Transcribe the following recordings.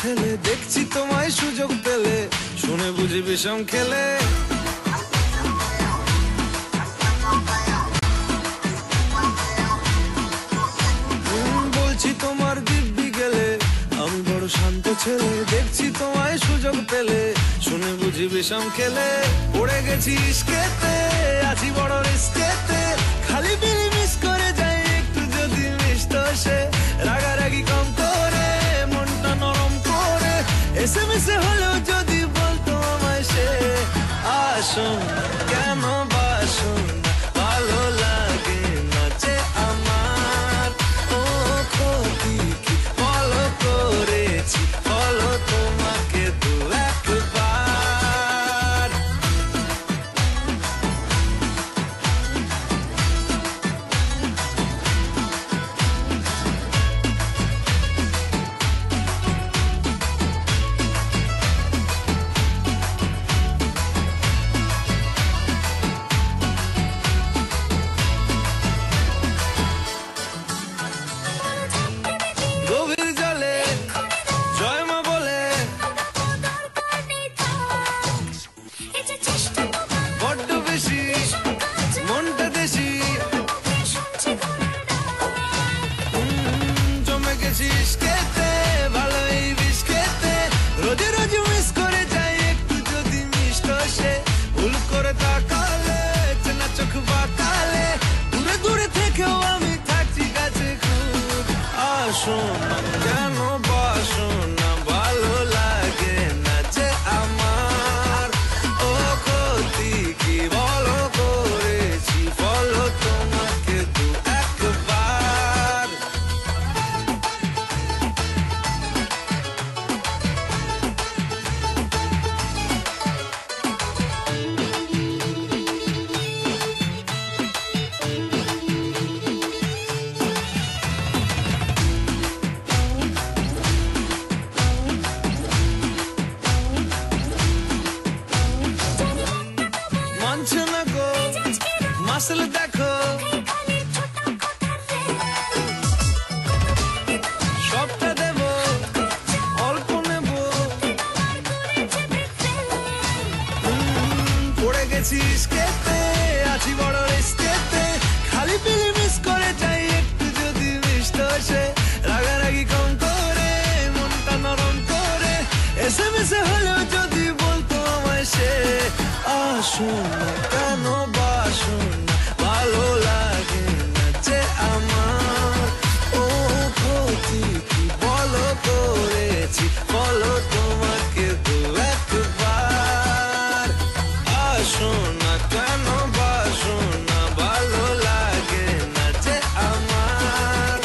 ছেলে দেখছি তোমায় সুযোগ পেলে শুনে বুঝি বিষম খেলে বলছি তোমার দিব্যি গেলে আমি বড় শান্ত ছেলে দেখছি তোমায় সুযোগ পেলে শুনে বুঝি বিষম খেলে পড়ে গেছি ইস্কেতে আছি বড় রিস্কেতে খালি বিলি মিস করে যাই একটু যদি মিষ্ট সে রাগারাগি কম করে মনটা নরম করে এসএমএসে হলেও যদি বলতো আমায় সে আসুন কেন বাসুন ভালো লাগে না যে আমার ও ক্ষতি কি বলো করেছি বলো তোমাকে দু একবার গভীর জলে জয় মা বলে বড্ড বেশি মনটা দেশি জমে গেছি ইস্কেতে ভালোই বিষ খেতে রোজে রোজ মিস করে যাই একটু যদি মিষ্ট সে ভুল করে তাকালে চেনা চোখ বাঁকালে দূরে দূরে থেকেও আমি থাকছি কাছে খুব আসুন কেন বাসুন না ভালো লাগে না যে আমার ও ক্ষতি কি বলো করেছি বলো তোমাকে দু একবার মানছে না গো মাসল দেখো সবটা দেব অল্প নেব পড়ে গেছি ইস্কেতে আছি বড় রিস্কেতে খালি পিলি মিস করে যাই একটু যদি মিষ্ট সে রাগারাগি কম করে মনটা নরম করে এসএমএসে হলেও যদি বলতো আমায় সে আসুন কেন বাসুন ভালো লাগে না যে আমার ও ক্ষতি কি বলো করেছি বলো তোমাকে দু একবার আসুন কেন বাসুন ভালো লাগে না যে আমার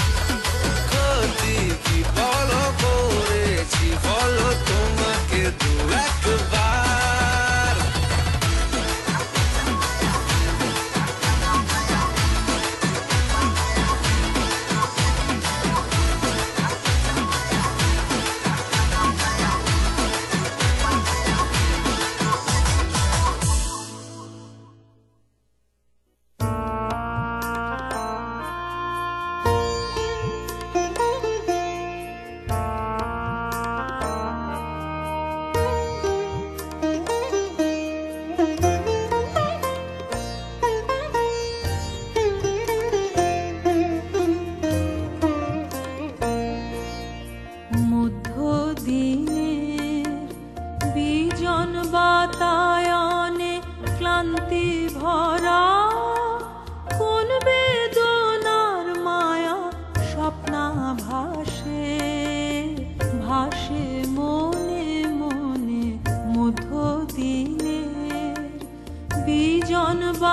ক্ষতি কি বলো করেছি বলো তোমাকে দু একবার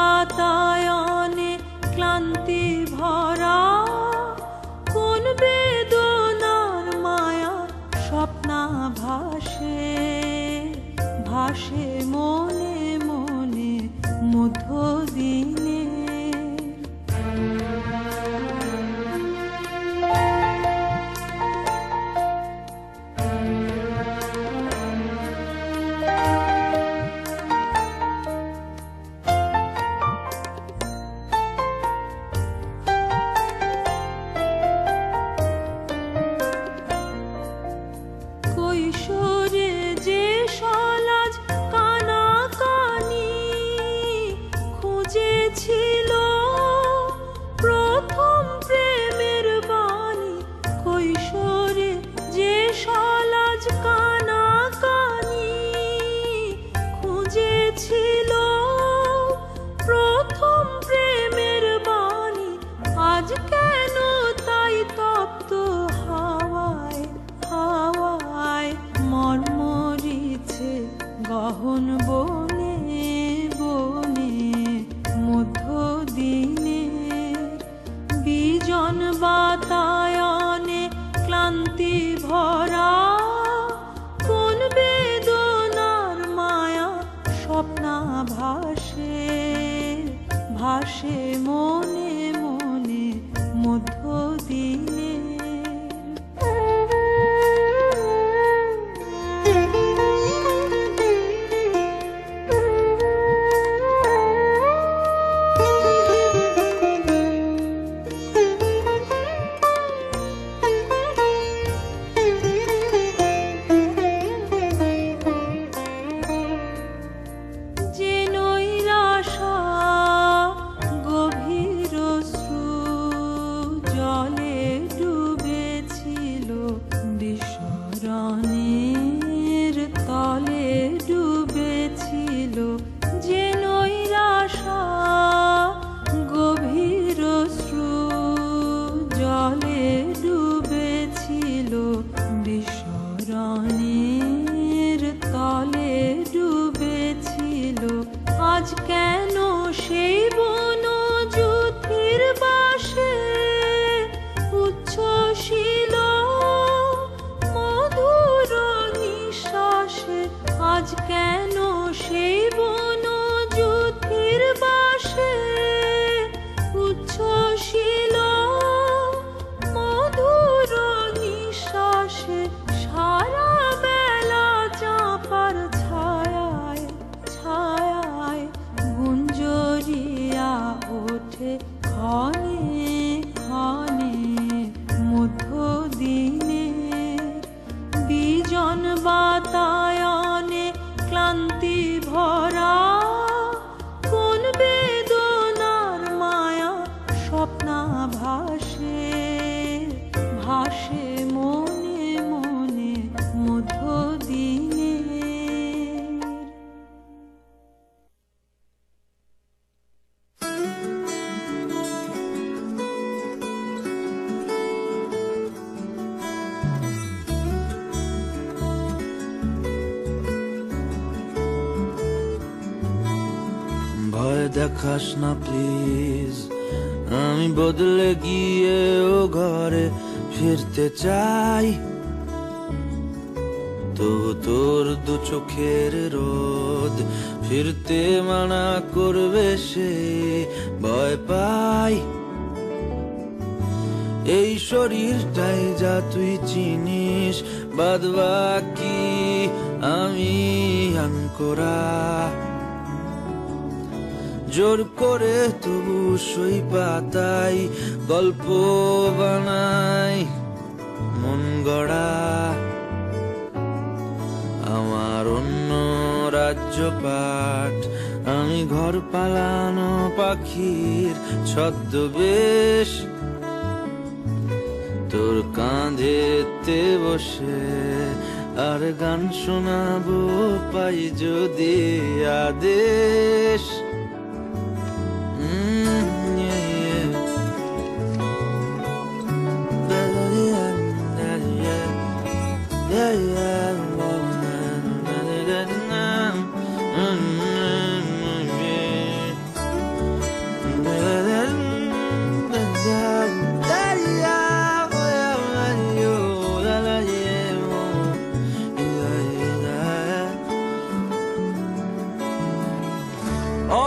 বাতায়নে ক্লান্তি ভরা কোন বেদনার মায়া স্বপ্না ভাসে ভাসে মনে মনে মধ্য দিনে कोई গহন বনে বনে মধ্যদিনে বিজন বাতায়নে ক্লান্তি ভরা কোন বেদনার মায়া স্বপ্নাভাসে ভাসে মনে মনে মধ্যদিনে। আজ কেন সেই বনজ্যোতির বাসে উচ্ছ্বসিল মধুর নিঃশ্বাসে, আজ কেন সেই বনজ্যোতির বাসে উচ্ছ্বসিল মধুর নিঃশ্বাসে, সারা বেলা চাঁপার ছায়ায় ছায়ায় গুঞ্জরিয়া ওঠে ক্ষণে ক্ষণে মধ্যদিনে বিজন বাতায়নে ক্লান্তি ভরা কোন বেদনার মায়া স্বপ্নাভাসে ভাসে মনে মনে মধ্যদিনে। ভয় দেখাস না প্লিজ, আমি বদলে গিয়ে ও ঘরে ফিরতে চাই। তো তোর দু চোখের রোদ ফিরতে মানা করবে সে ভয় পাই। এই শরীরটাই যা তুই চিনিস, বাদ বাকি আমি আনকোরা। জোর করে তবু সই পাতাই গল্প বানাই মন গড়া। আমার অন্য রাজ্য পাঠ, আমি ঘর পালানো পাখির ছদ্মবেশ। তোর কাঁধেতে বসে আর গান শোনাবো পাই যদি আদেশ।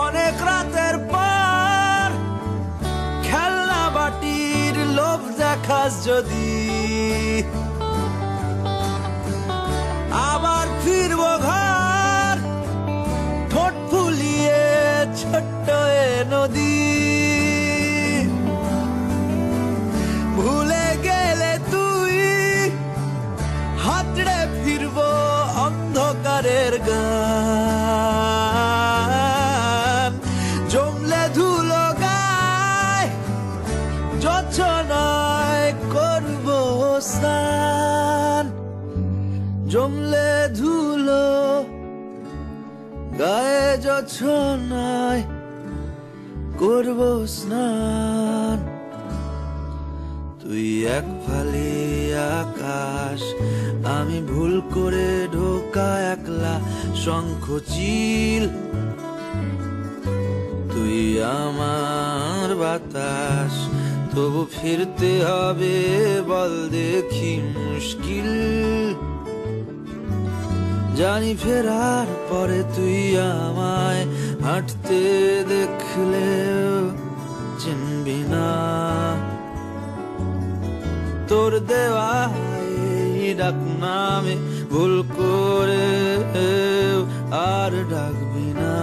অনেক রাতের পর খেলনা বাটির লোভ দেখাস যদি, আবার ফিরবো ঘর ঠোঁট ফুলিয়ে ছোট্ট এ নদী। ভুলে গেলে তুই হাতড়ে ফিরবো অন্ধকারের গান। জমলে ধুলো গায় যোছনায় করবো স্নান। জমলে ধুলো গায়ে যোছনায় করবো স্নান। তুই এক ফালি আকাশ, আমি ভুল করে ঢোকা একলা শঙ্খচিল। তুই আমার বাতাস, তবু ফিরতে হবে বল দেখি মুশকিল। জানি ফেরার পরে তুই আমায় হাঁটতে দেখলে চিনবি না। তোর দেওয়া এই ডাক নামে ভুল করে আর ডাকবি না।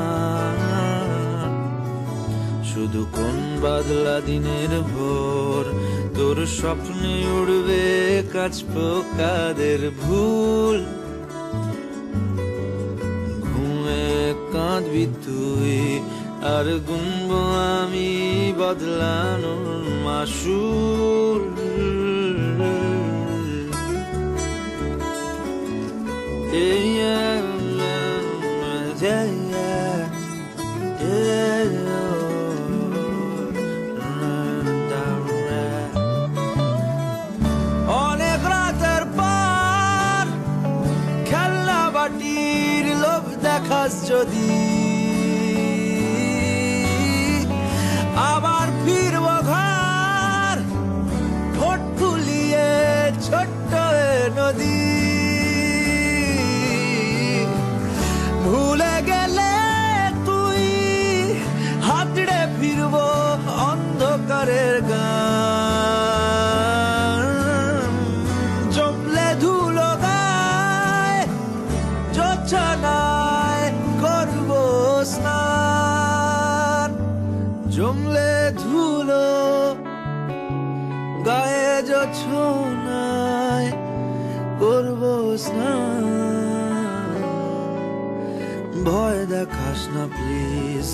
শুধু কোন বাদলা দিনের ভোর, তোর স্বপ্নে উড়বে কাঁচ পোকাদের ভুল। ঘুমে কাঁদবি তুই আর গুনবো আমি বদলানোর মাসুল। অনেক রাতের পর খেলনা বাটির লোভ দেখাস যদি, আবার ফিরব ঘর ঠোঁট ফুলিয়ে ছোট্ট নদী। ভুলে গেলে তুই হাতড়ে ফিরব অন্ধকারের গান। জমলে ধুলো গায় জোছনায় করব স্নান। জমলে ধুলো গায়ে জোছনায় করব স্নান। ভয় দেখাস না প্লিজ,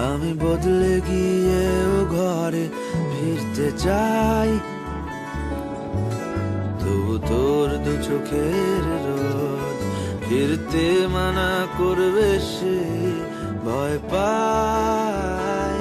আমি বদলে গিয়েও ঘরে ফিরতে চাই। তবু তোর দু চোখের রোদ ফিরতে মানা করবে সে ভয় পাই।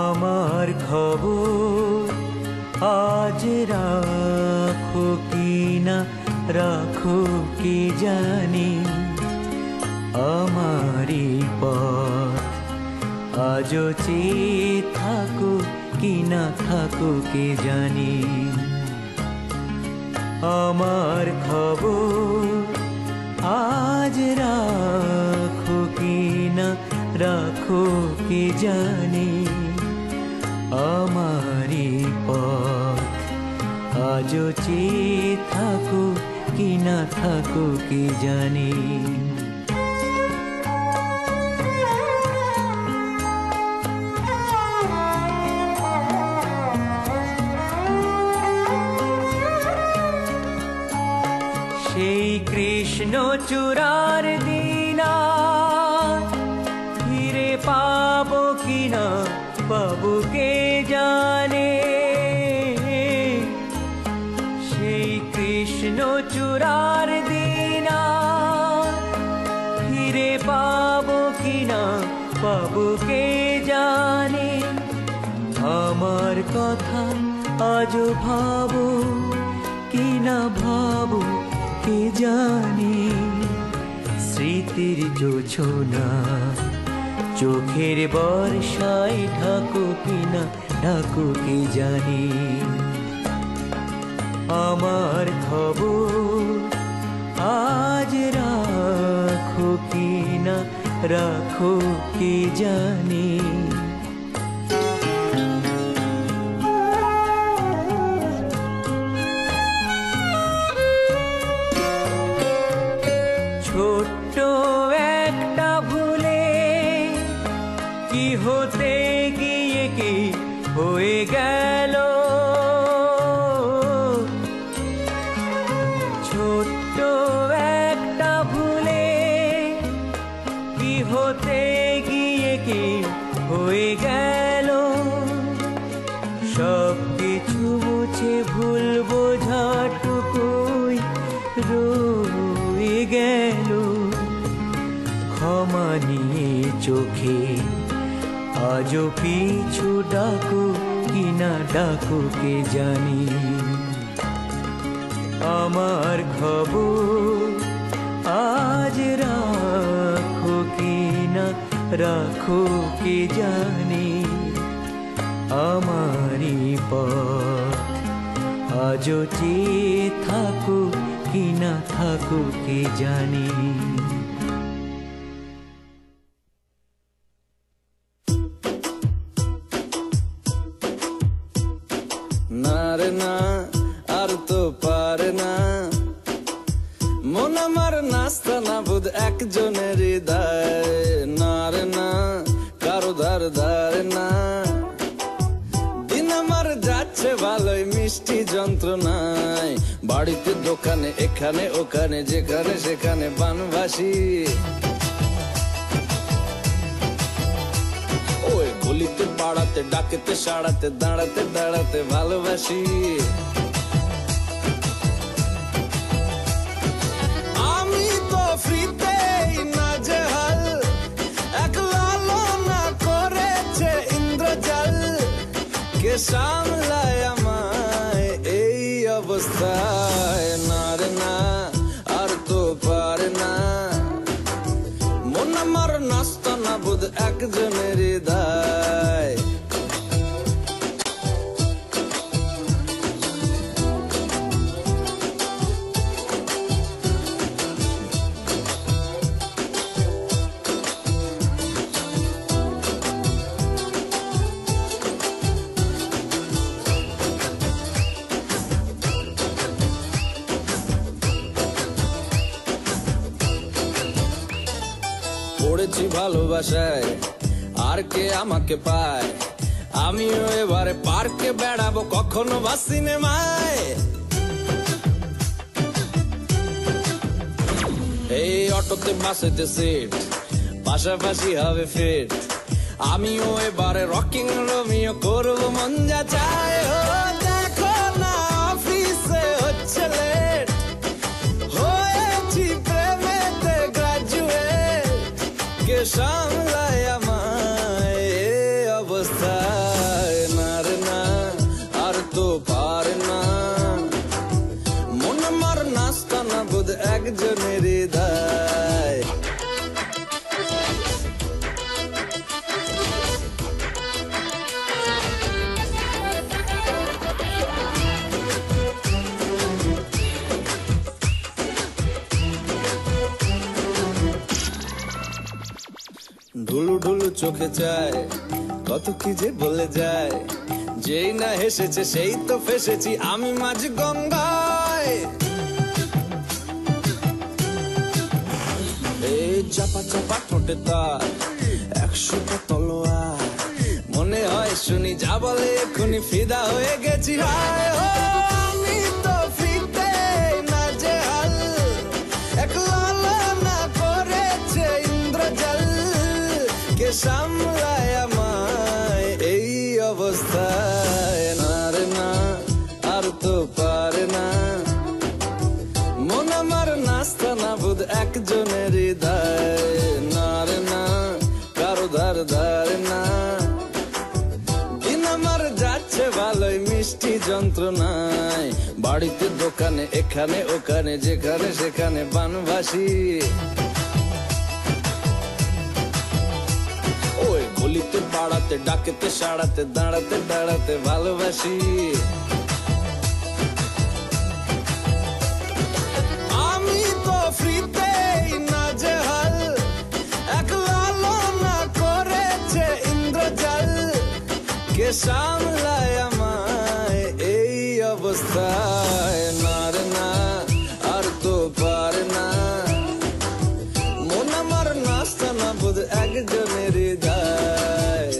আমার খবর আজ রাখো কি না রাখো কি জানি, আমারই পথ আজও চেয়ে থাকো কি না থাকো কে জানি। আমার খবর আজ রাখো কি না রাখো কি জানি, আমারই পথ আজও চেয়ে থাকো কি না থাকো কি জানি। সেই কৃষ্ণ চূড়ার দিনা ফিরে পাবো কিনা পাবো কে জানে। সেই কৃষ্ণ চূড়ার দিনা ফিরে পাবো কিনা, পাবো কে জানে। আমার কথা আজও ভাবো কিনা, ভাবো কে জানে। স্মৃতির জোছনা চোখের বর্ষায় ঢাকো কিনা, ঢাকো কে জানে। আমার খবর আজ রাখো কিনা, রাখো কে জানে। ছোট্ট একটা ভুলে কি হতে গিয়ে কি হয়ে গেল। ছোট্ট একটা ভুলে কি হতে গিয়ে কি হয়ে গেল। সব কিছু মুছে ভুল বোঝাটুকুই রয়ে গেল। ক্ষমা নিয়ে চোখে আজও পিছু ডাকো কিনা, ডাকো কে জানি। আমার খবর আজ রাখো কিনা, রাখো কে জানি। আমারই পথ আজও চেয়ে থাকো কিনা, থাকো কে জানি। না রে না, আর তো পারে না মন আমার নাস্তা না বুধ একজনের হৃদয়। না রে না, কারো ধার ধারে না। দিন আমার যাচ্ছে ভালোই মিষ্টি যন্ত্রণায়। বাড়িতে দোকানে এখানে ওখানে যেখানে সেখানে বানবাসী। ওই গলিতে পাড়াতে ডাকেতে সাড়াতে দাঁড়াতে দাঁড়াতে ভালোবাসি। আমি তো ফ্রিতেই নাজেহাল, এক লালনা করেছে ইন্দ্রজাল। কে সামলায় আমায় এই অবস্থায়। না রে না, আর তো পারে না মন আমার নাস্তা না বুধ একজনের হৃদয়। পড়েছি ভালোবাসায়, আর কে আমাকে পায়। আমিও এবারে পার্কে বেড়াবো, কখনো বা সিনেমায়। এই অটোতে বাসেতে সিট, পাশাপাশি হবে ফিট। আমিও এবারে রকিং রোমিও করবো মন যা চায়। ও দেখো না অফিসে হচ্ছে লেট, হয়েছি প্রেমেতে গ্রাজুয়েট। কে সামলায় আমায় এই অবস্থায়। না রে না, আর তো পারে না মন আমার নাস্তা না বুধ একজনের হৃদয়। ঢুলু ঢুলু চোখে চায়, কত কি যে বলে যায়। যেই না হেসেছে সেই তো ফেসেছি আমি মাঝ গঙ্গায়। এই চাপা চাপা ঠোঁটে তার 100টা তলোয়ার। মনে হয় শুনি যা বলে এখনই ফিদা হয়ে গেছি। হায় ও আমি তো ফিতে নাজেহাল, এক লালনা করেছে ইন্দ্রজাল। কে সামলায় আমায় এই একজনের হৃদয়, না রে না কারো ধার ধার না। দিন আমার যাচ্ছে ভালোই মিষ্টি যন্ত্রণায়, বাড়িতে দোকানে এখানে ওখানে যেখানে সেখানে বানভাসি। ওই গলিতে পাড়াতে ডাকেতে সাড়াতে দাঁড়াতে দাঁড়াতে ভালোবাসি। আমি তো ফ্রিতেই নাজেহাল, এক লালনা করেছে ইন্দ্রজাল। কে সামলায় আমায় এই অবস্থায়, না রে না আর তো পারে না। মন আমার নাস্তা না বোধ একজনের হৃদয়।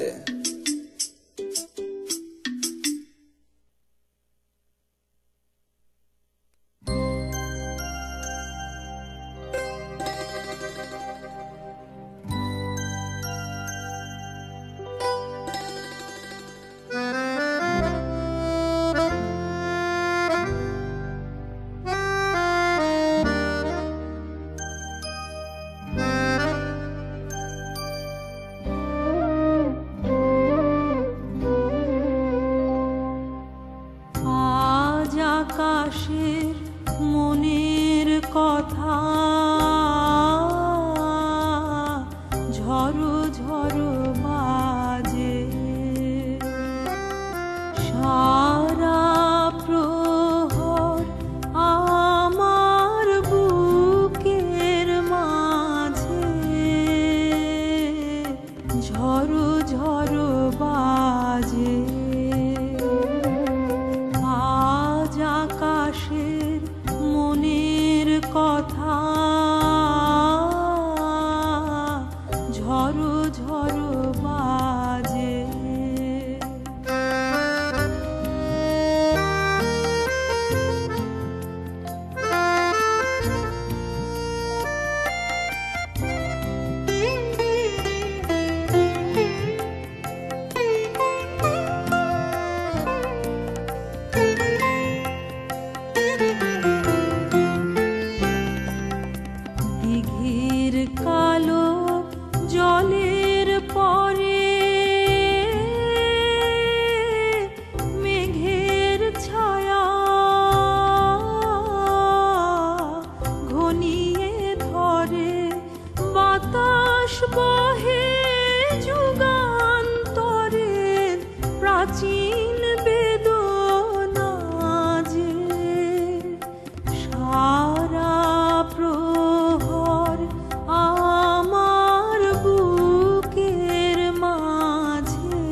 আজ আকাশের মনের কথা ঝড়ো ঝড়ো বাজে, সারা প্রহর আমার বুকের মাঝে ঝড়ো ঝড়ো বাজে। আজ আকাশের মনের কথা ঝড়ো ঝড়ো বাজে। দিঘির কালো জলের পরে মেঘের ছায়া ঘনিয়ে ধরে, বাতাস বহে যুগান্তরের প্রাচীন বেদনা যে। সারা প্রহর আমার বুকের মাঝে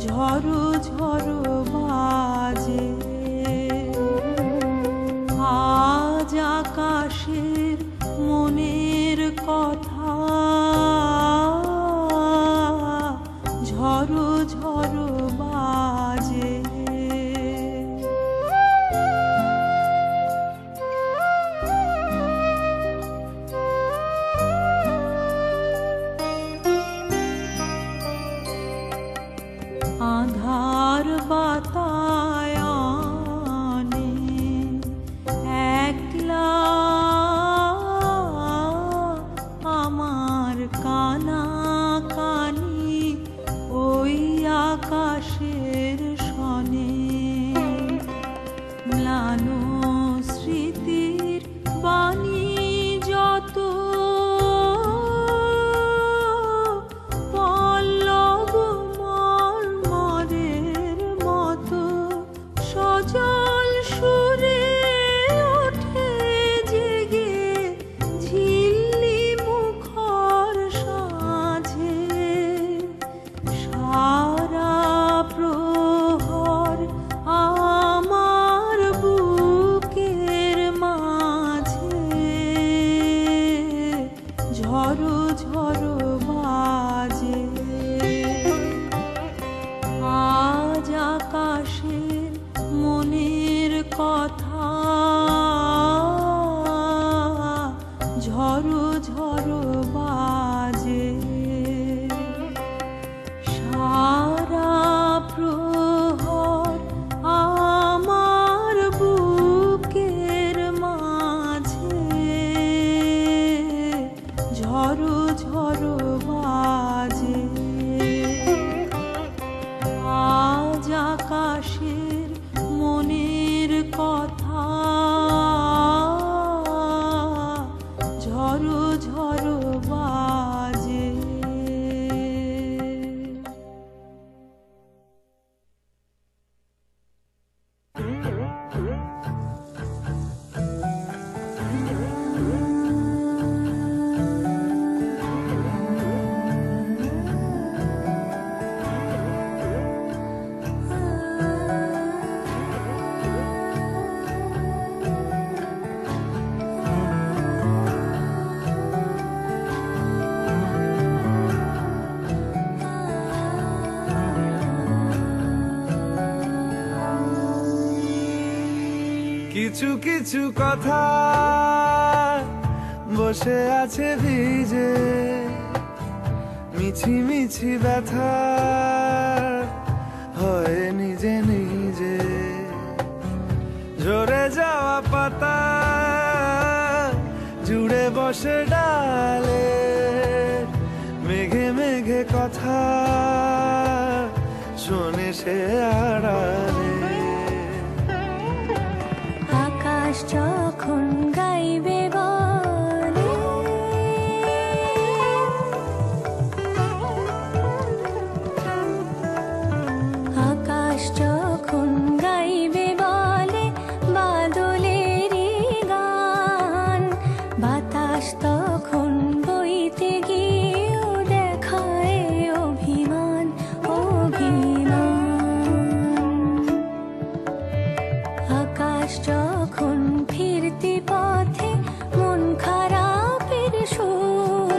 ঝড়ো ঝড়ো বাজে। আজ আকাশের মনের কথা ঝড়ো ঝড়ো বাজে। আধার বাতায়নে একলা আমার কানা কানি ওই আকাশের সনে। ম্লান স্মৃতির বাণী যত পল্লব মর্মরের মতো সজল সুরে ওঠে জেগে ঝিল্লি মুখর সাঁঝে। সারা প্রহর আমার বুকের মাঝে ঝড়ো ঝড়ো বাজে। আজ আকাশের মনের কথা ঝড়ো ঝড়ো বাজে। সারা প্রহর আমার বুকের মাঝে কিছু কিছু কথা বসে আছে ভিজে, মিছি মিছি ব্যথা হয় নিজে নিজে। ঝরে যাওয়া পাতা জুড়ে বসে ডালে, মেঘে মেঘে কথা শোনে সে আড়ালে। আকাশ যখন গাইবে বলে, আকাশ যখন গাইবে বলে বাদলেরই গান, বাতাস তখন বইতে গিয়েও দেখায় অভিমান অভিমান। আকাশ যখন ফিরতি পথে মন খারাপের সুর,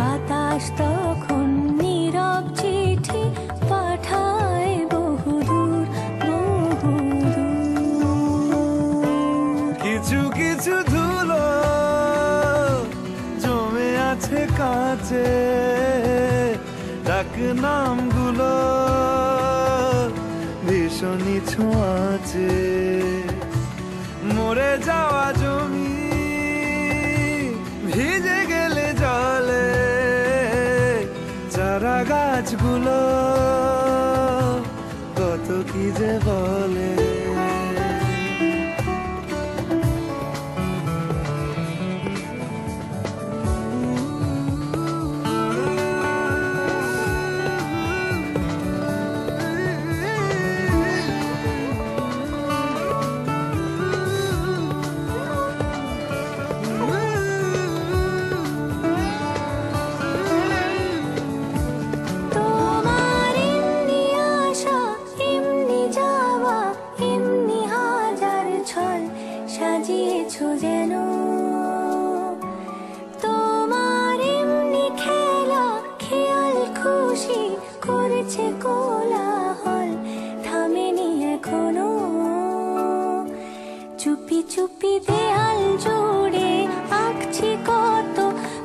বাতাস তখন নীরব চিঠি পাঠায় বহুদূর বহুদূর। কিছু কিছু ধুলো জমে আছে কাঁচে, ডাক নামগুলো ভীষণই ছোঁয়াচে। মরে যাওয়া জমি ভিজে গেলে জলে, চারা গাছগুলো কত কি যে বলে। তোমার এমনি আসা এমনি যাওয়া, এমনি হাজার ছল সাজিয়েছো যেন। তোমার এমনি খেলা খেয়াল খুশি করেছে কোলাহল, থামেনি এখনো। চুপি চুপি দেয়াল জুড়ে আঁকছি কত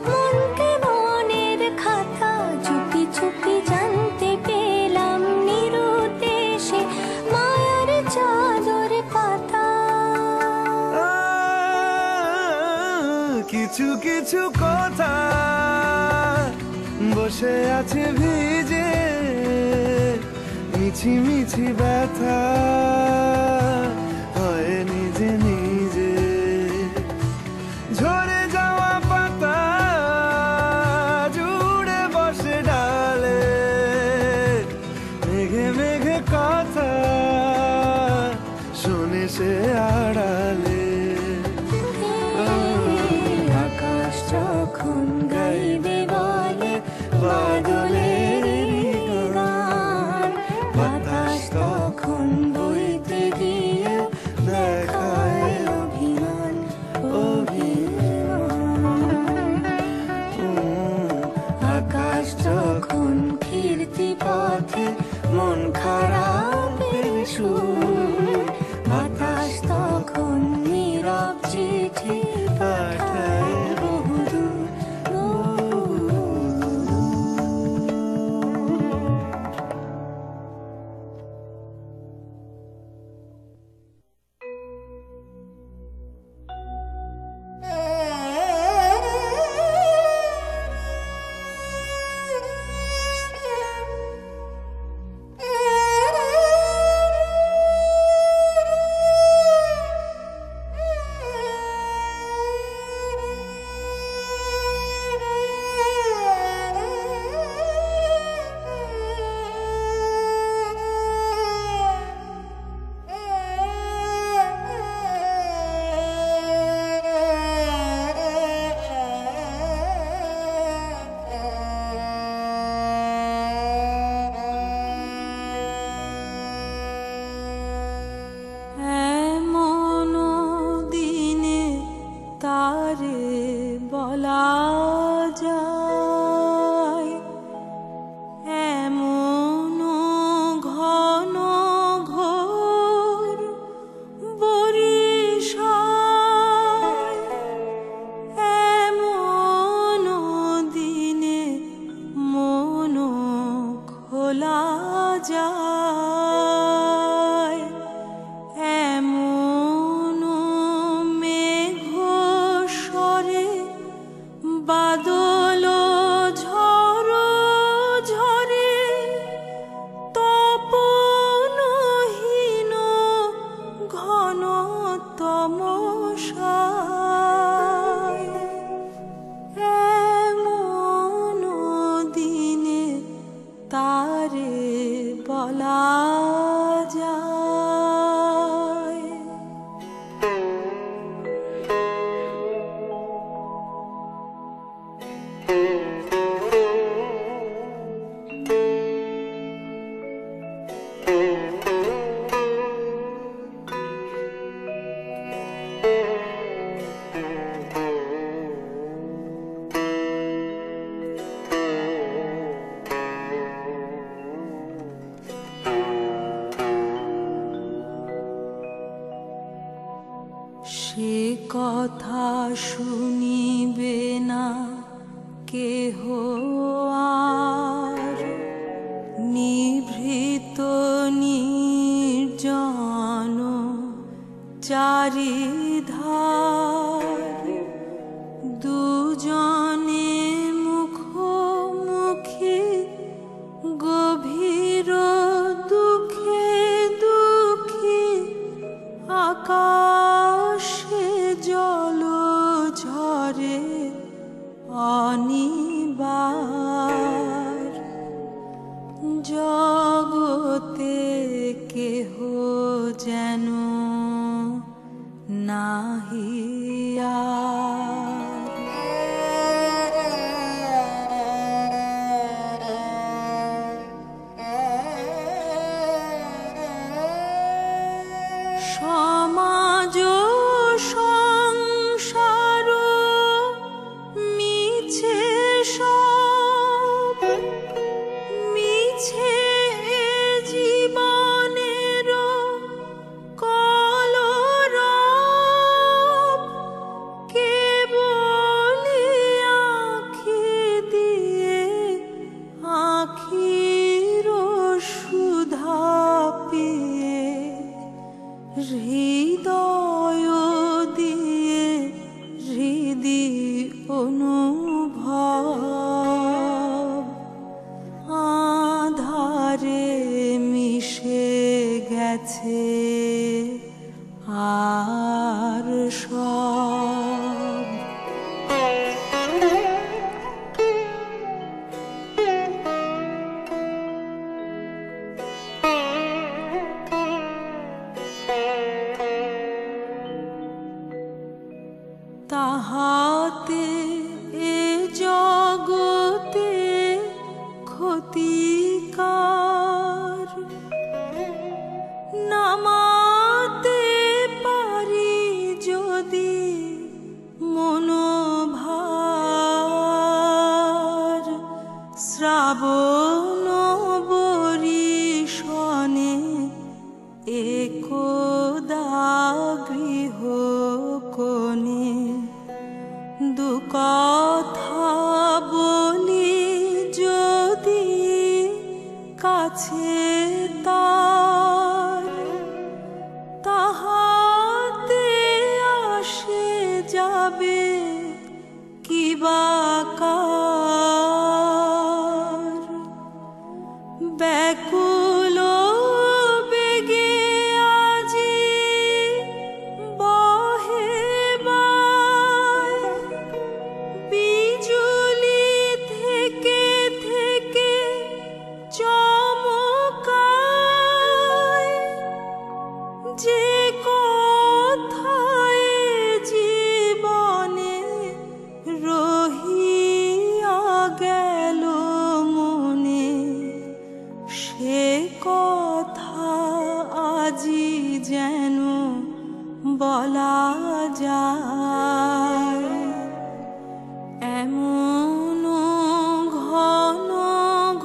মনকে মনের খাতা, চুপি চুপি জানতে পেলাম নিরুদ্দেশে মায়ার চাদর পাতা। কিছু কিছু কথা বসে আছে ভিজে, মিছি মিছি ব্যথা হয় নিজে নিজে। ঝরে যাওয়া পাতা জুড়ে বসে ডালে, মেঘে মেঘে কথা শোনে সে আড়ালে। আকাশ যখন গাইবে বলে বাদলেরই গান, বাতাস তখন বইতে গিয়ে দেখায় অভিমান অভিমান। আকাশ যখন ফিরতি পথে মন খারাপের সুর, বাতাস তখন তমসায় এমন দিনে তারে বলা যায়। সে কথা শুনিবে না কেহ আর, নিভৃত নির্জন চারিধার, দুজনে মুখোমুখি গভীর দুঃখে দুঃখী, আকাশে জল ঝরে অনিবার, জগতে কেহ যেন নাহি আর। সমাজ সংসার মিছে সব, মিছে জীবনের কলরব, কেবলি আঁখি দিয়ে আঁখির সুধা পিয়ে, হৃদয় দিয়ে হৃদি অনুভব, আধারে মিশে গেছে আর সব। তাহাতে এ জগতে ক্ষতিকার, নামাতে পারি যদি মনোভার, শ্রাবণ বরিশনে একদা গৃহ কোণে দুকথা বলি যদি কাছে তার, তাহাতে আসে যাবে কিবা কার, ব্যাকুল বেগে আজি বহে বায়, বিজুলি থেকে থেকে চমকায়, যে কথায় জীবনে রহিয়া গেল মনে, সে কথা আজি যেন বলা যায়। এমন ঘন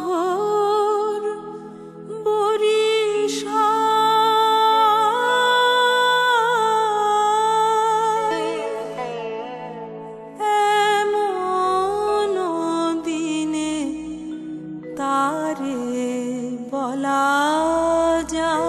ঘোর বরিশায়, এমন দিনে তারে বলা যায়।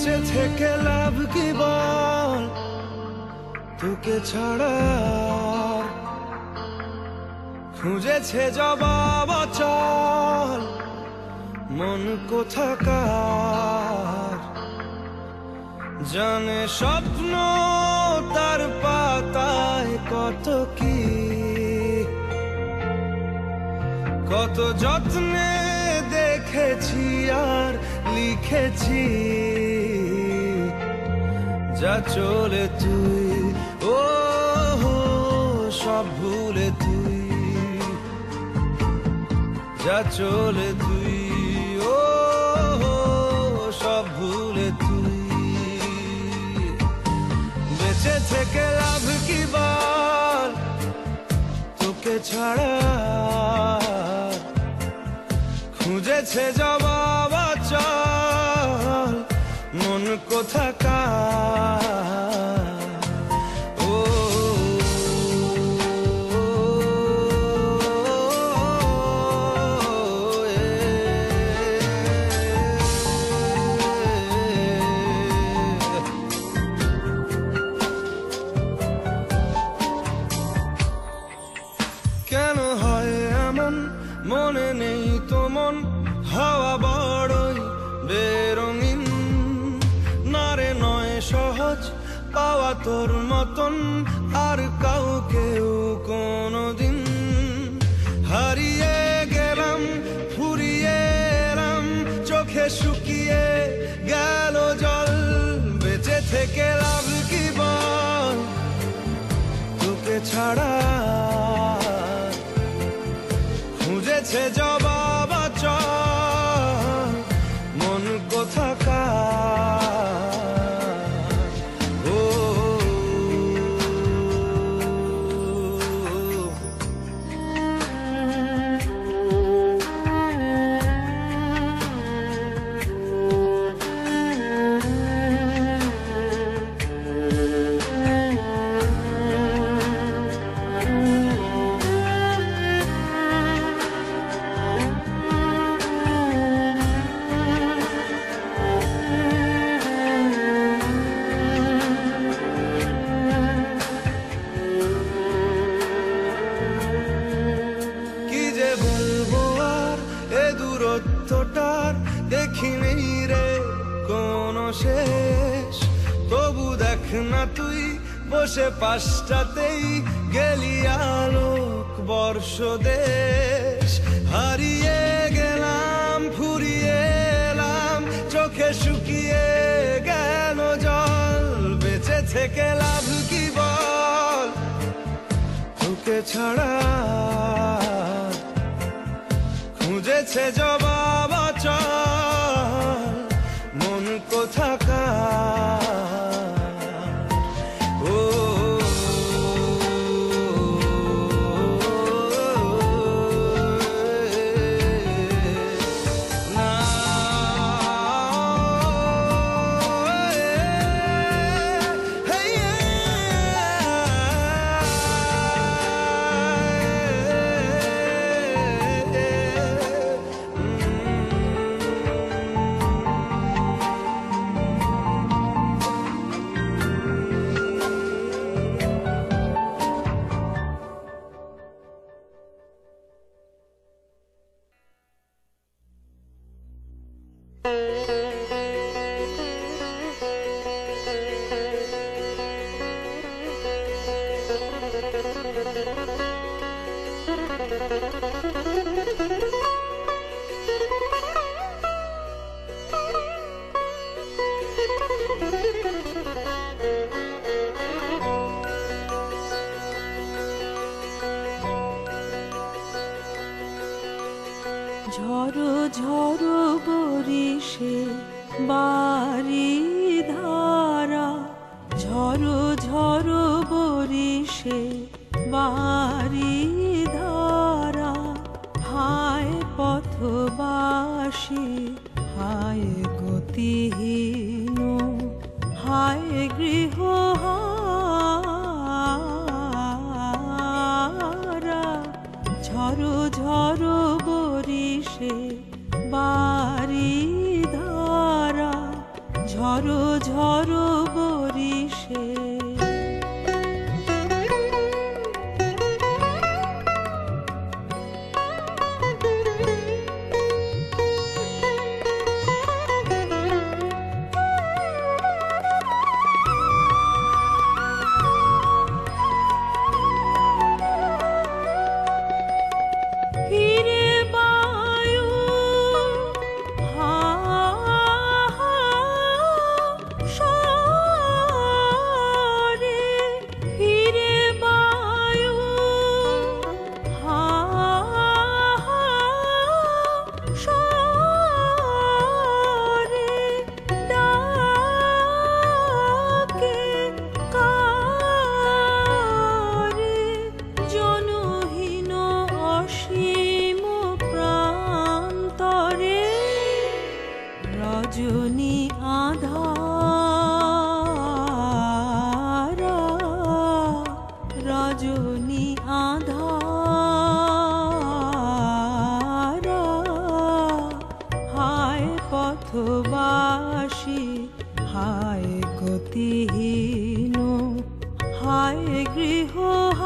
বেঁচে থেকে লাভ কি বল, তোকে ছাড়া খুঁজেছে জবাব চল মন কোথাকার। জানে স্বপ্ন তার পাতায় কত কি, কত যত্নে দেখেছি আর লিখেছি। যা চলে তুই ও সব ভুলে তুই, যা চলে তুই ও সব ভুলে তুই। বেঁচে থেকে লাভ কি বল, তোকে ছাড়া খুঁজেছে জবাব চল মন কোথাকার। কেন হয় এমন মনে নেই তো মন, হাওয়া বড়ই বেরঙিন। নারে নয় সহজ পাওয়া তোর মতন আর কাউকেও কোনোদিন। হারিয়ে গেলাম ফুরিয়ে এলাম, চোখে শুকিয়ে গেল জল। বেঁচে থেকে লাভ কি বল, তোকে ছাড়া খুঁজেছে জবাব চল মন কোথাকার। ও দেখিনি রে কোনো শেষ, তবু দেখ না তুই বসে পাশটাতেই গেলি আলোক বর্ষ দেশ। হারিয়ে গেলাম ফুরিয়ে এলাম, চোখে শুকিয়ে গেল জল। বেঁচে থেকে লাভ কি বল, তোকে ছাড়া খুঁজেছে জবাব চল মন কোথাকার। ও না ঝড়ো ঝড়ো বরিশে বাড়ি ধারা, ঝড়ো ঝড়ো বরিশে বাড়ি ধারা। হায় পথবাসী হায় গতিহীন, হায় গৃহহারা। ঝড়ো ঝড়ো বরিশে বাড়ি ধারা, ঝরো ঝরো বরিশে। রজনী আঁধারা, রজনী আঁধারা, হায় পথবাসী, হায় গতিহীন, হায় গৃহহারা,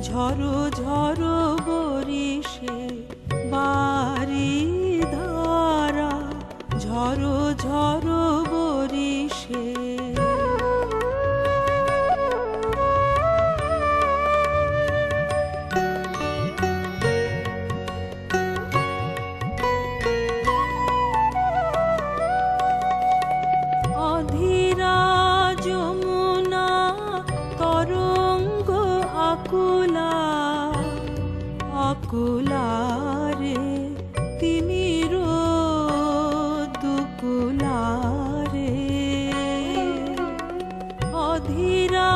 ঝরো ঝরো বরিশে বারি ধারা, ঝরো ঝরো বরিশে। অধীরা যমুনা তরঙ্গ আকুলা, অকুলারে তিমির দুকুলারে। অধীরা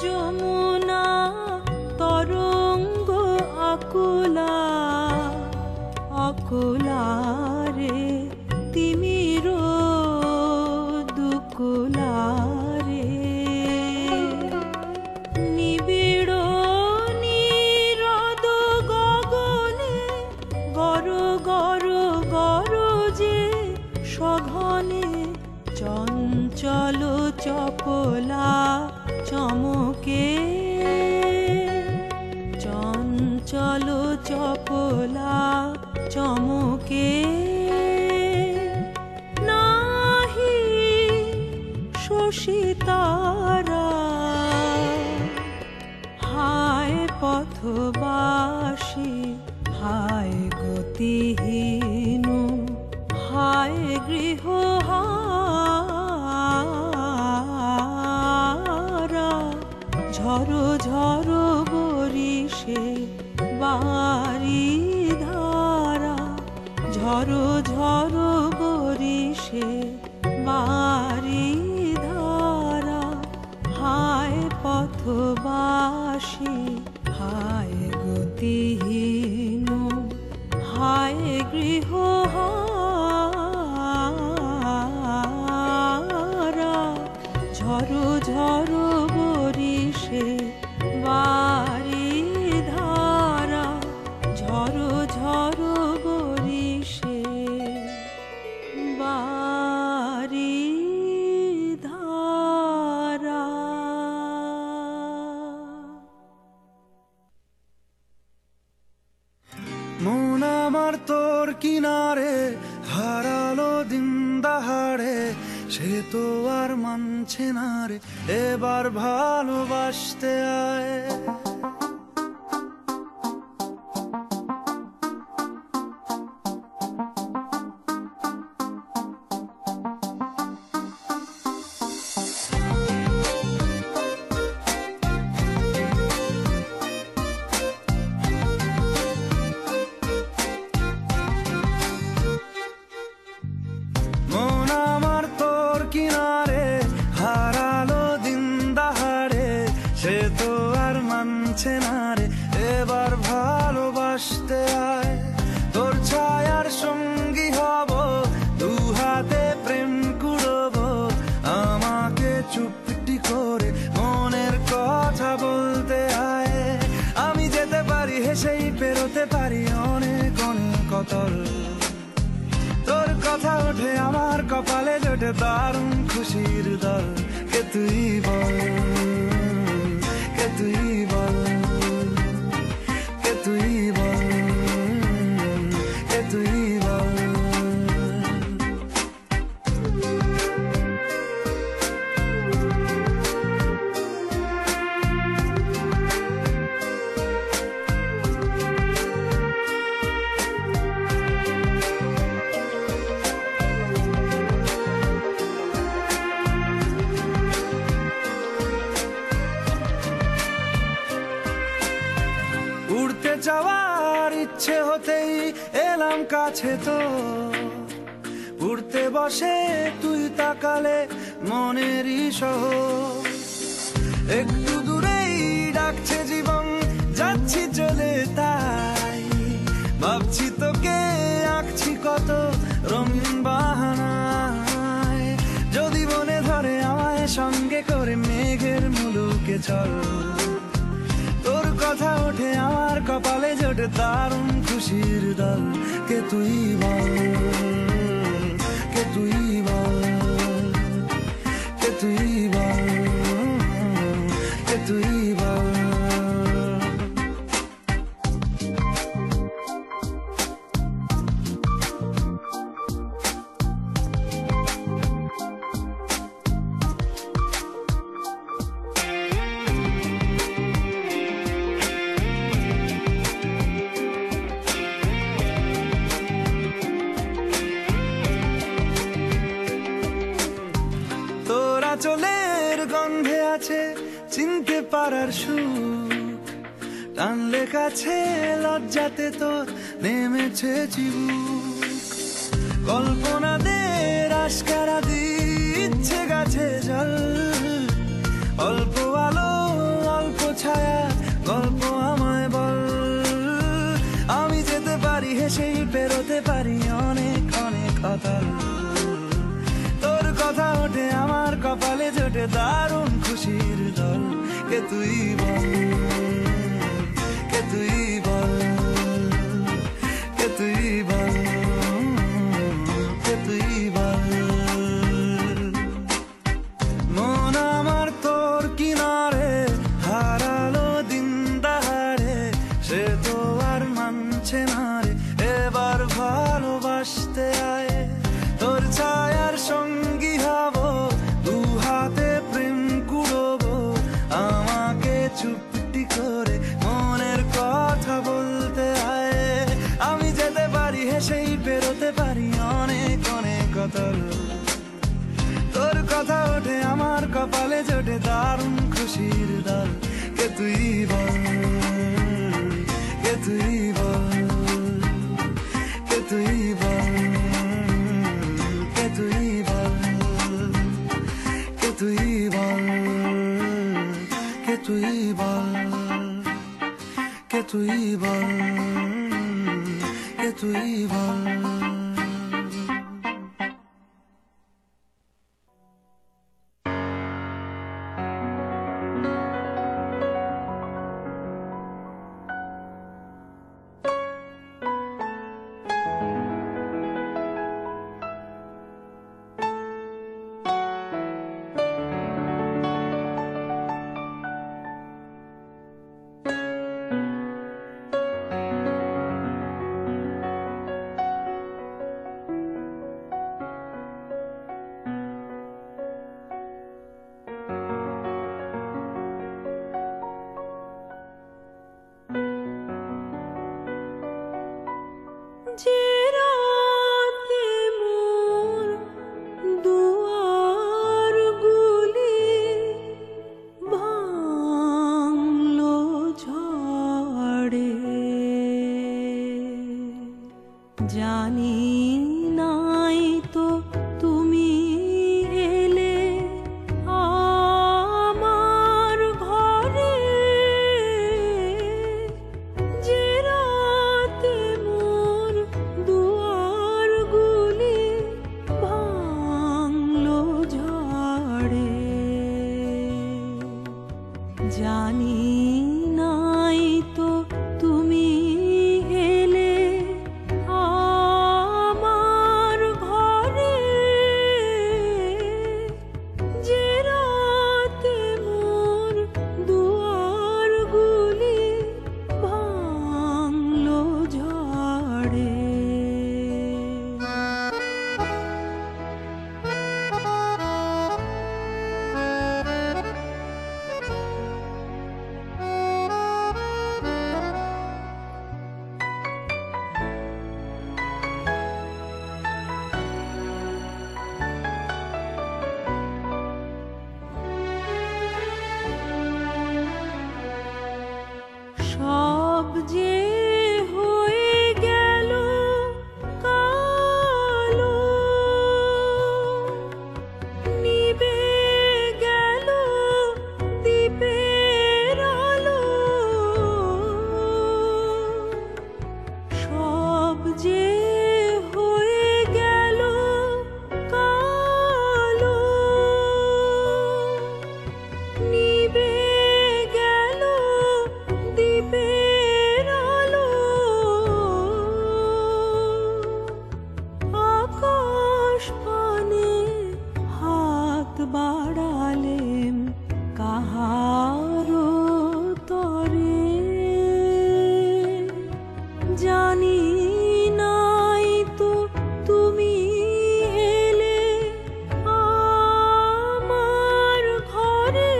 যমুনা তরঙ্গ আকুলা, অকুলারে তিমির দুকুলারে। নিবিড় নীরদ গগনে গর গর গরজে সঘনে, চঞ্চল চপলা চমকে, চঞ্চল চপলা চমকে। নাহি শশীতারা, হায় পথবাসী, হায় গতিহীন, হায় গৃহহারা, ঝরো ঝরো বরিশে বারি ধারা, ঝরো ঝরো বরিশে বারি ধারা, হায় পথবাসী, হায় গতিহীন, হায় গৃহহারা, ঝরো ঝরো বরিশে বারি ধারা, ঝরো ঝরো বরিশে বারি ধারা। মন আমার তোর কিনারে হারালো দিন দাহাড়ে, সে তো আর মানছে না রে, এবার ভালোবাসতে আয়। মন আমার তোর কিনারে হারালো দিন দাহাড়ে, সে তো আর মান ওঠে আমার কপালে জোটে দারুণ খুশির দল। কে তুই বল, কে তুই বল, কে তুই বল, কে তুই বল। উড়তে যাওয়ার ইচ্ছে হতেই এলাম কাছে তো, উড়তে বসে তুই তাকালে মনেরই শহর। একটু দূরেই ডাকছে জীবন, যাচ্ছি চলে তাই ভাবছি তোকে আঁকছি কত রঙিন বাহানায়। যদি মনে ধরে আমায় সঙ্গে করে মেঘের মুলুকে চল, তোর কথা ওঠে আমার কপালে জোটে দারুণ খুশির দল। কে তুই বল, কে তুই বল, কে তুই বল, কে তুই বল। চোলের গন্ধে আছে চিনতে পারার সুখ, টানলে কাছে লজ্জাতে তোর নেমেছে চিবুক। কল্পনাদের আশকারা দিচ্ছে গাছে জল, অল্প আলো অল্প ছায়া গল্প আমায় বল। আমি যেতে পারি হেসেই পেরোতে পারি অনেক অনেক অতল। তোর কথা ওঠে আমার কপালে জোটে দারুণ খুশির দল। কে তুই বল, কে তুই বল, কে তুই বল, কে তুই বল। মন আমার তোর কিনারে হারালো দিন দাহারে, সে তো আর মানছে না রে এবার ভালোবাসতে আয়। তোর ছায়ার সঙ্গী হব, দু হাতে প্রেম কুড়বো, আমাকে চুপটি করে মনের কথা বলতে আয়। আমি যেতে পারি হেসেই পেরোতে পারি অনেক অনেক অতল। তোর কথা ওঠে আমার কপালে জোটে দারুণ খুশির দল। কে তুই বল, কে তুই বল, কে তুই বল, কে তুই বল, কে তুই বল, কে তুই বল, কে তুই বল, কে তুই বল। যে রাতে মোর দুয়ারগুলি ভাঙলো ঝড়ে, জানি নাই তো তুমি এলে আমার ঘরে। যে রাতে মোর দুয়ারগুলি ভাঙলো ঝড়ে, জানি নাই তো তুমি এলে আমার ঘরে। কাহারো তরে জানি নাই তো তুমি এলে আমার ঘরে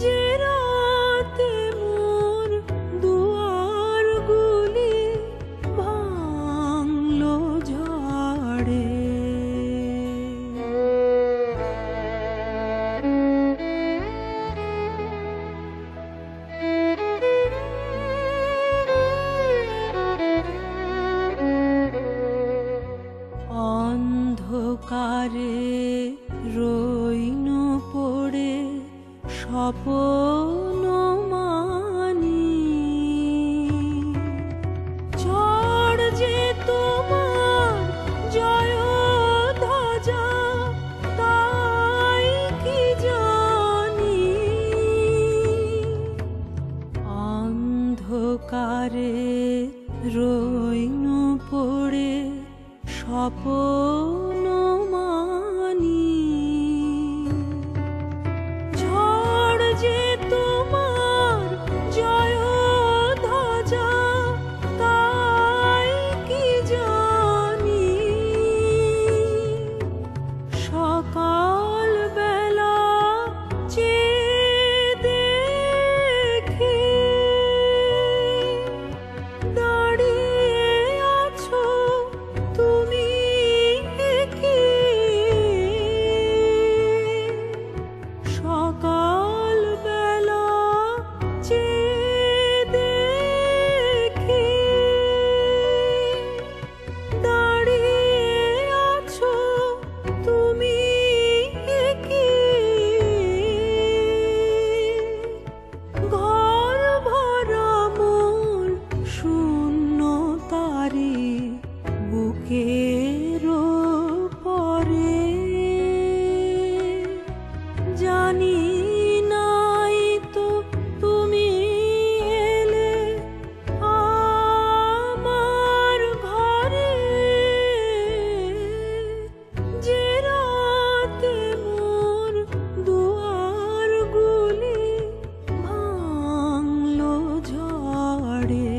যে রাতে মোর দুয়ার গুলি ভাঙলো ঝড়ে অন্ধকারে রইন পড়ে স্বপ্ন মানি ঝড় যে তোমার জয় ধ্বজা তাই কি জানি অন্ধকারে রইন পড়ে স্বপ্ন মানি ঝড় যে তোমার জয় ধ্বজা তাই কি জানি সকাল বেলা চেয়ে দেখি দাঁড়িয়ে আছো তুমি কি সকাল বেলা চেয়ে দেখি দাঁড়িয়ে আছো তুমি কি ঘর ভরা মোর শূন্য তারি বুকের পরে জানি নাই তো তুমি এলে আমার ঘরে যে রাতে মোর দুয়ার গুলি ভাঙলো ঝড়ে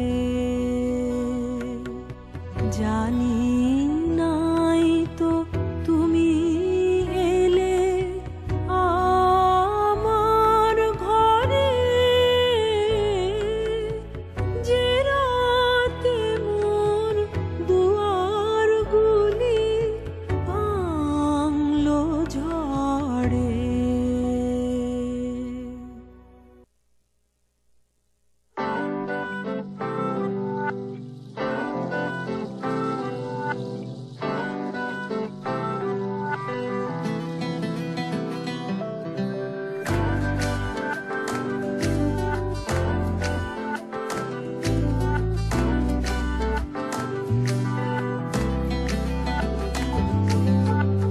জানি নাই তো তুমি এলে আমার ঘরে যে রাতে মোর দুয়ার গুলি ভাঙলো ঝড়ে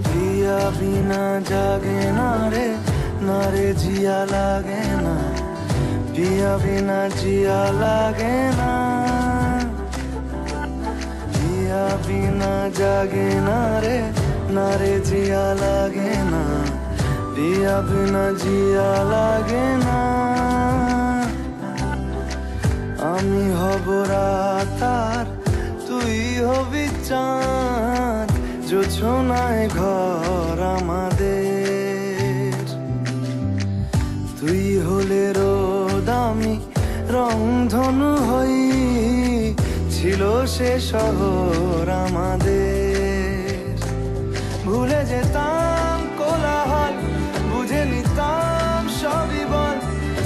पिया बिना जागे ना रे जिया लागे ना पिया बिना जिया लागे ना पिया बिना जागे ना रे जिया लागे ना पिया बिना जिया लागे ना আমি হব রাত আর তুই হবি চাঁদ জোছনায় ঘর আমাদের তুই হলে রোদ আমি রংধনু হই ছিল সে শহর আমাদের ভুলে যেতাম কোলাহল বুঝে নিতাম সবই বল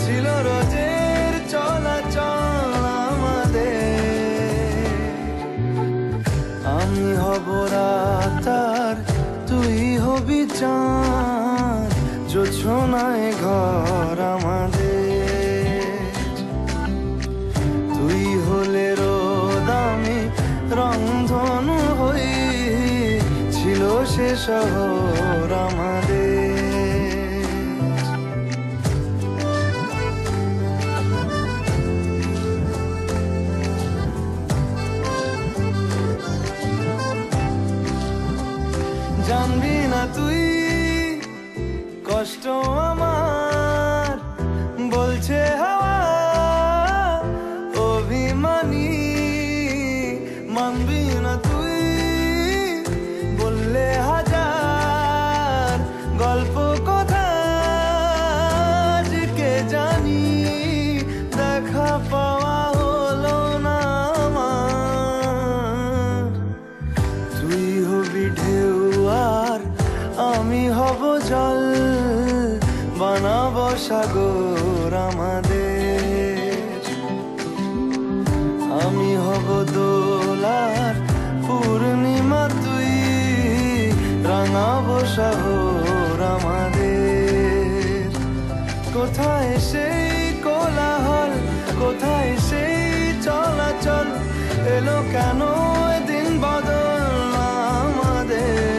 ছিল রোজের চলাচল আমাদের আমি হব রাত আর তুই হবি চাঁদ জোছনায় ঘর আমাদের তুই হলে রোদ আমি রংধনু হই ছিল সে শহর আমাদের জানবি না তুই কষ্ট আমার বলছে হাওয়া অভিমানী মানবি না তুই বললে হাজার গল্প কথা আজকে জানি দেখা পাওয়া হলো না আমার তুই হবি ঢেউ আর আমি হব জল বানাবো সাগর আমাদের আমি হব দোলার পূর্ণিমা তুই রাঙাবো শহর আমাদের কোথায় সেই কোলাহল কোথায় সেই চলাচল এলো কেন দিন বদল আমাদের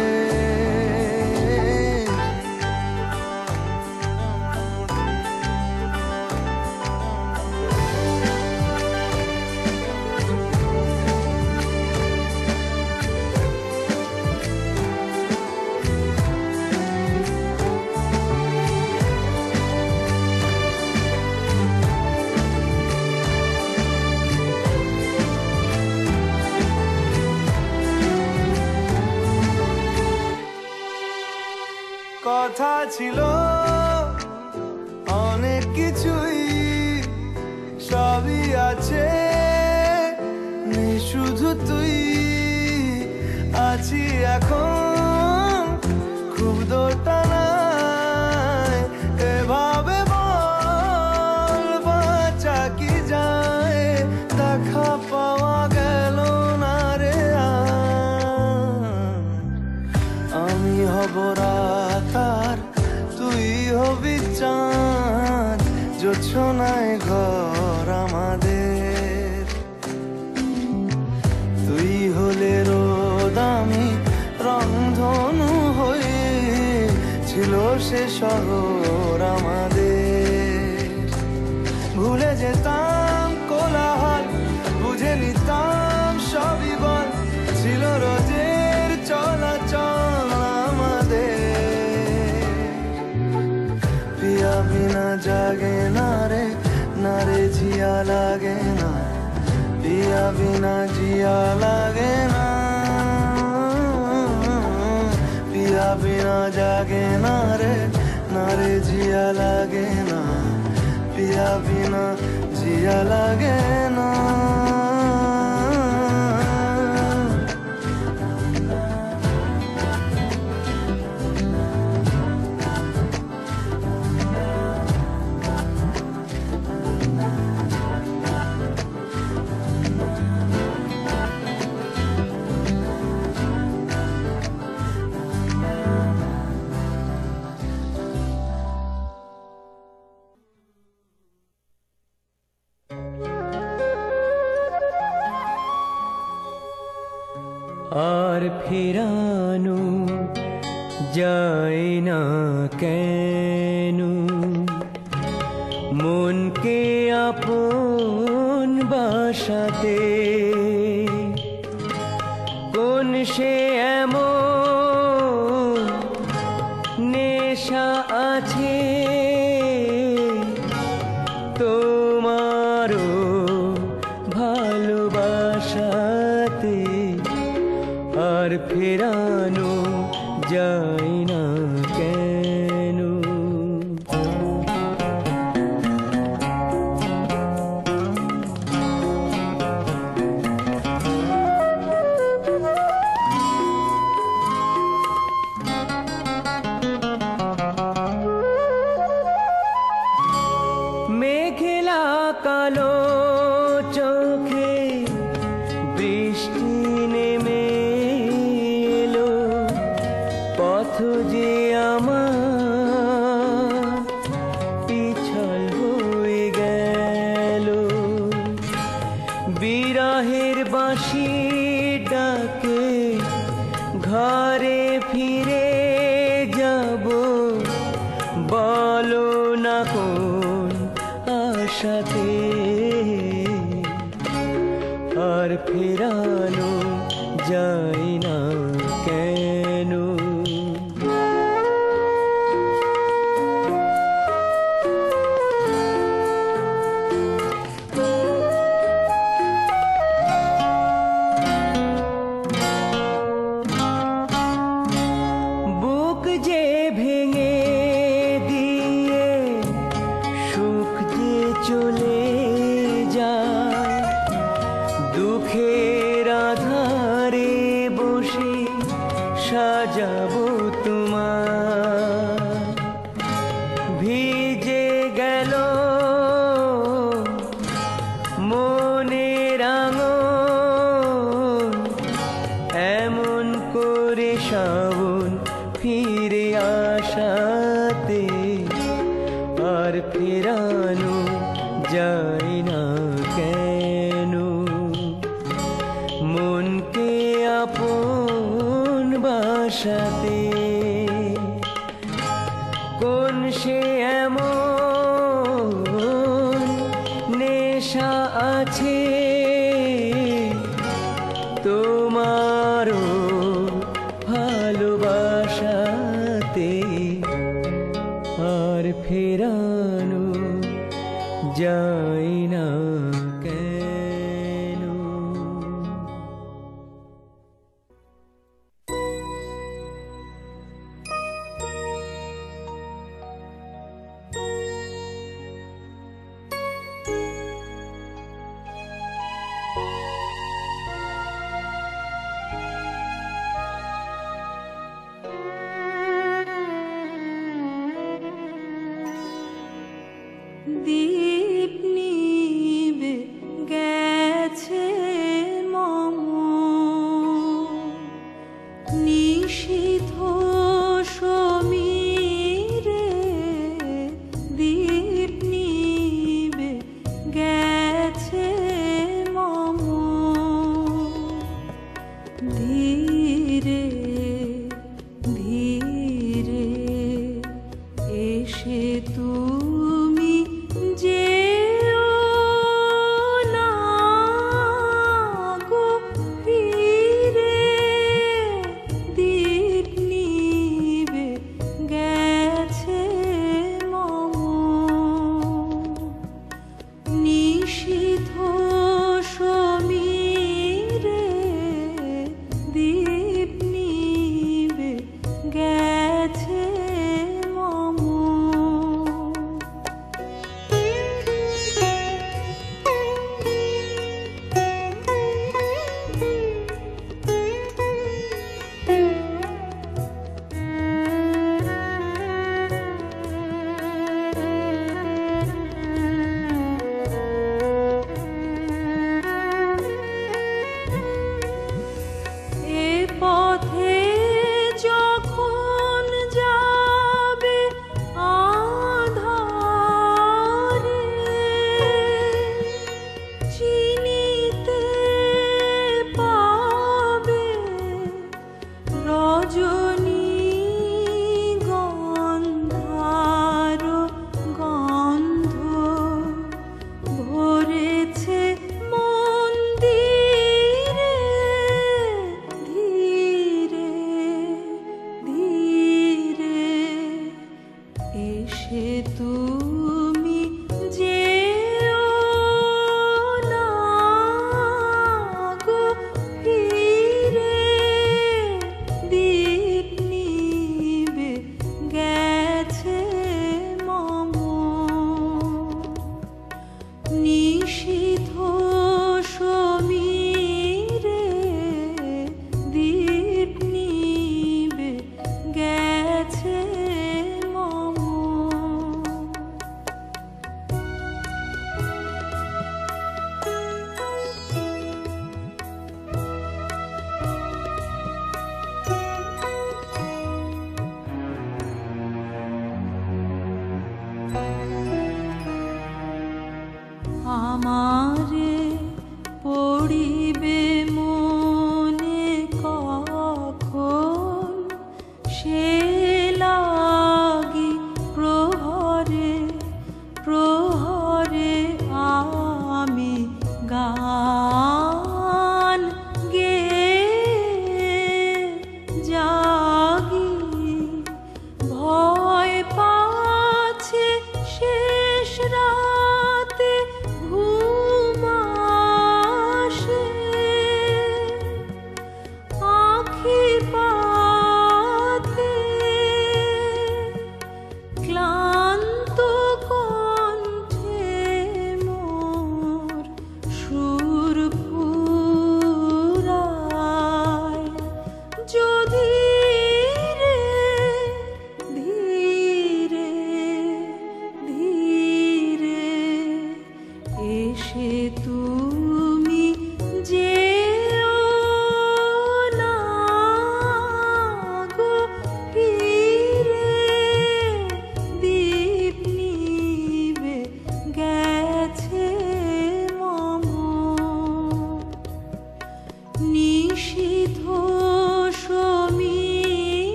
কথা ছিল অনেক কিছুই সবই আছে নেই শুধু তুই আছি এখন খুব দোটানায় এভাবে বল বাঁচা কি যায় দেখা পাওয়া গেল না রে আমি হব রাতার তুই হবি চাঁদ জোছনায় ঘর আমাদের তুই হলে রোদ আমি রংধনু হয়ে ছিল সে শহর আমাদের ভুলে যেতাম কোলাহল বুঝে নিতাম সবই বল ছিল রোজের চলাচল আমাদের পিয়া বিনা জাগে না রে জিয়া লাগে না পিয়া বিনা জিয়া লাগে না পিয়া বিনা জাগে না রে জিয়া লাগে না পিয়া বিনা জিয়া লাগে না আর ফেরানো যায় না কেন মনকে আপন বাসাতে কোন সে এমন নেশা আছে তোমারও ভালোবাসাতে আর ফেরানো যায় না কেন মেঘলা কালো চোখে বৃষ্টি নেমে এলো পথ যে আমার পিছল হয়ে গেল বিরহের বাঁশি ডাকে ঘরে ফিরে যাব বলো না কোন আশাতে আর ফেরানো যায় না কেন আশাতে আর ফেরানো যায় না কেন মনকে আপন বাসাতে কোন সে এমন নেশা আছে তোমারও ভালোবাসাতে আর ফেরানো যায় না কেন দীপ নিবে গেছে মম নিশীথ সমীরে দীপ নিবে গেছে মম ধীরে ধীরে এসে তুমি যেও না গো ফিরে দীপ নিবে গেছে মম নিশীথ সমীরে দীপ নিবে গেছে মম এ পথে যখন যাবে আঁধারে চিনিতে পাবে রজনী গন্ধার গন্ধ ভরেছে মন্দিরে ধীরে ধীরে এসে তুমি যেও না গো ফিরে দীপ নিবে গেছে মম নিশীথ সমীরে দীপ নিবে গেছে মম আমারে পড়িবে মনে কখন সে লাগি প্রহরে প্রহরে আমি গান গেয়ে জাগি ভয় পাছে শেষ রাতে ঘুমা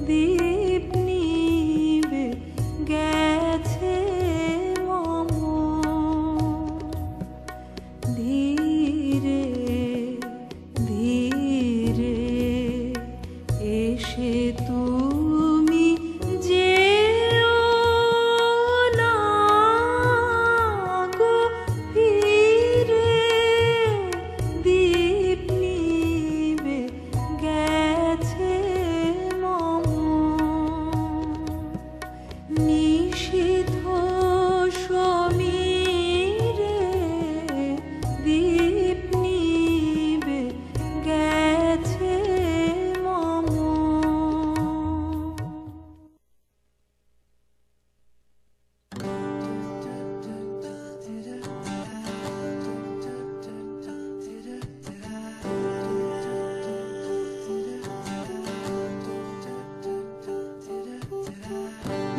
দীপ নিবে গেছে মম ধীরে ধীরে এসে তুমি যেও না গো ফিরে দীপ নিবে গেছে মম নিষিদ্ধ সমীরে দীপ নিবে গেছে মম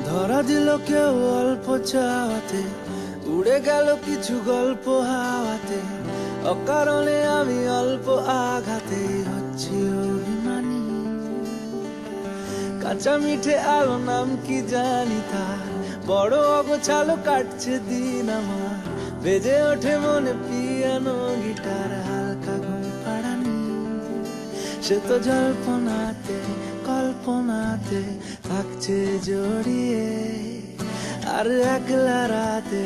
ধরা দিল কেউ অল্প চাওয়াতে, উড়ে গেল কিছু গল্প হাওয়াতে, অকারণে আমি অল্প আঘাতে হচ্ছি অভিমানী। কাঁচা মিঠে আলো নাম কি জানি তার, বড় অগোছালো কাটছে দিন আমার, বেজে ওঠে মনে পিয়ানো গিটার, হালকা ঘুম পাড়ানি। সে তো জল্পনাতে কল্পনাতে থাকছে জড়িয়ে, আর একলা রাতে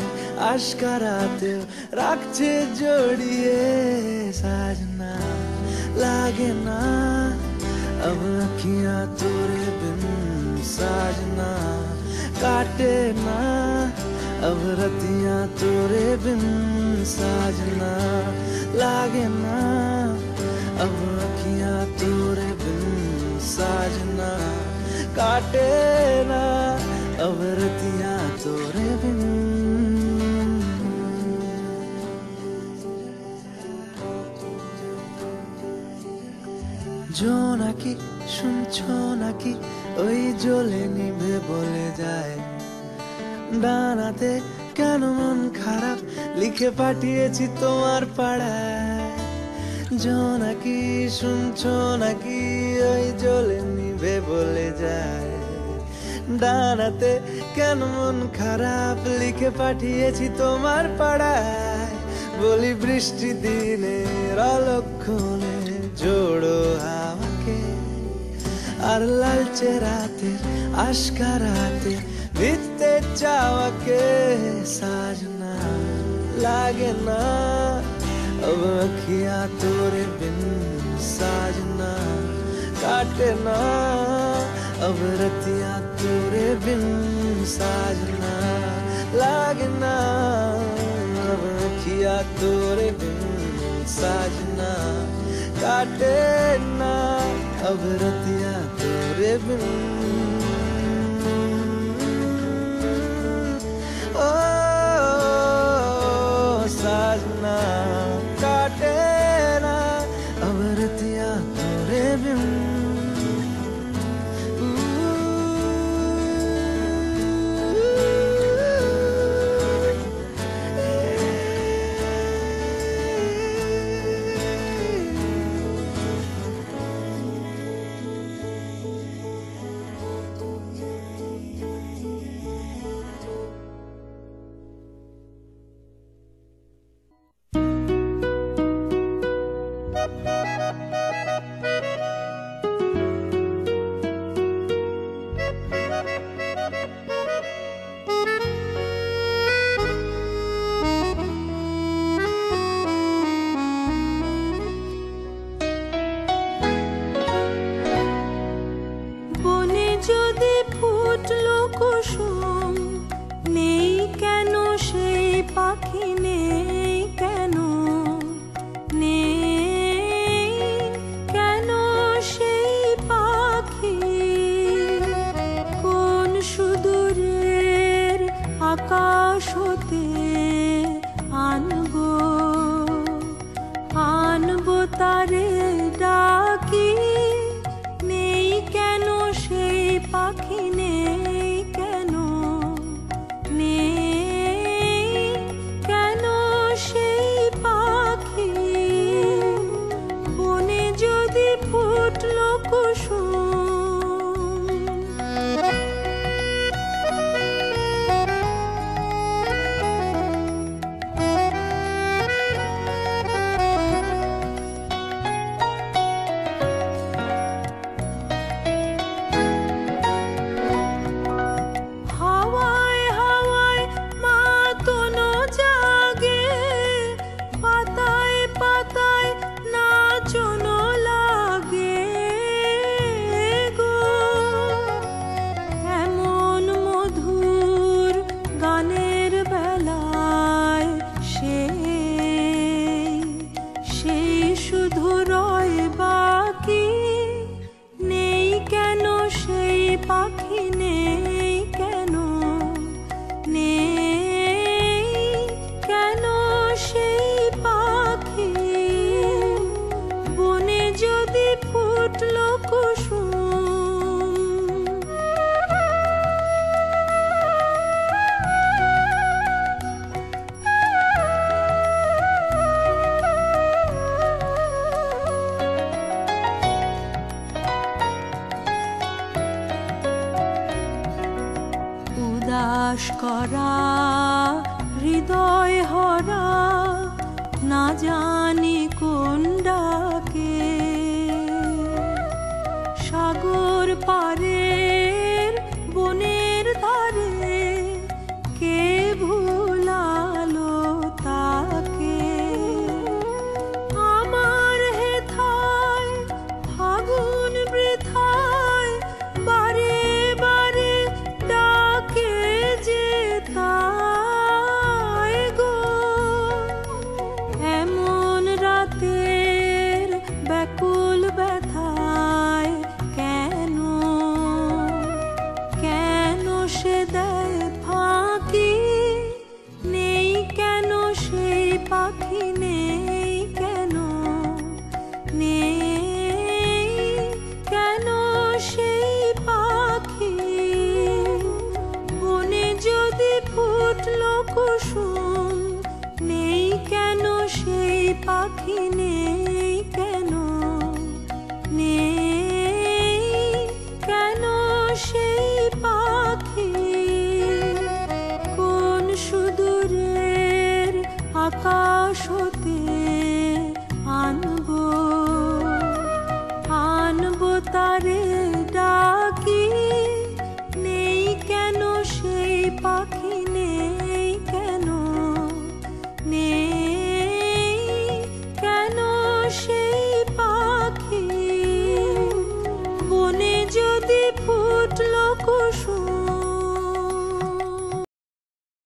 আশকারাতে রাখছে জড়িয়ে। সাজনা লাগে না अब अखियां तोरे बिन, साजना काटे ना अब रतियां तोरे बिन, साजना लागे ना अब अखियां तोरे बिन, साजना काटे ना अब रतियां तोरे बिन। জোনাকি শুনছো নাকি ওই জ্বলে নিভে বলে যায়, ডানাতে কেন মন খারাপ লিখে পাঠিয়েছি তোমার পাড়ায়। জোনাকি শুনছো নাকি ওই জ্বলে নিভে বলে যায়, ডানাতে কেন মন খারাপ লিখে পাঠিয়েছি তোমার পাড়ায়। বলি বৃষ্টি দিনের অলক্ষণে জোড়ো হাওয়াকে, আর লালচে রাতে আশকারাতে ভিজতে চাওয়াকে। সাজনা লাগে না अब अखियां तोरे बिन, साजना काटे ना अब रतियां तोरे बिन, साजना लागे ना अब अखियां तोरे बिन, साजना काटे ना अब रतियां तोरे बिन। ओ साजना काटे ना अब रतियां तोरे बिन। পাখি নেই কেন, নেই কেন সেই পাখি? বনে যদি ফুটলো কুসুম, উদাস করা হৃদয় হরা না জানি কোন ডাকে, সাগর পারের বনের ধারে কে ভুলালো তাকে? আমার হেথায় ফাগুন বৃথায় বারে বারে ডাকে যে তাই গো। এমন রাতের ব্যাকুল ব্যথায় কেন, কেন সে দেয় ফাঁকি? নেই কেন সেই পাখি, নেই কেন, নেই কেন সেই পাখি? বনে যদি ফুটলো কুসুম, নেই কেন সেই পাখি, নেই কেন, নেই কেন সেই পাখি? কোন সুদূরের আকাশ হতে আনবো, আনবো তারে ডাকি? নেই কেন সেই পাখি, নেই কেন, নেই কেন সেই পাখি? বনে যদি ফুটলো কুসুম,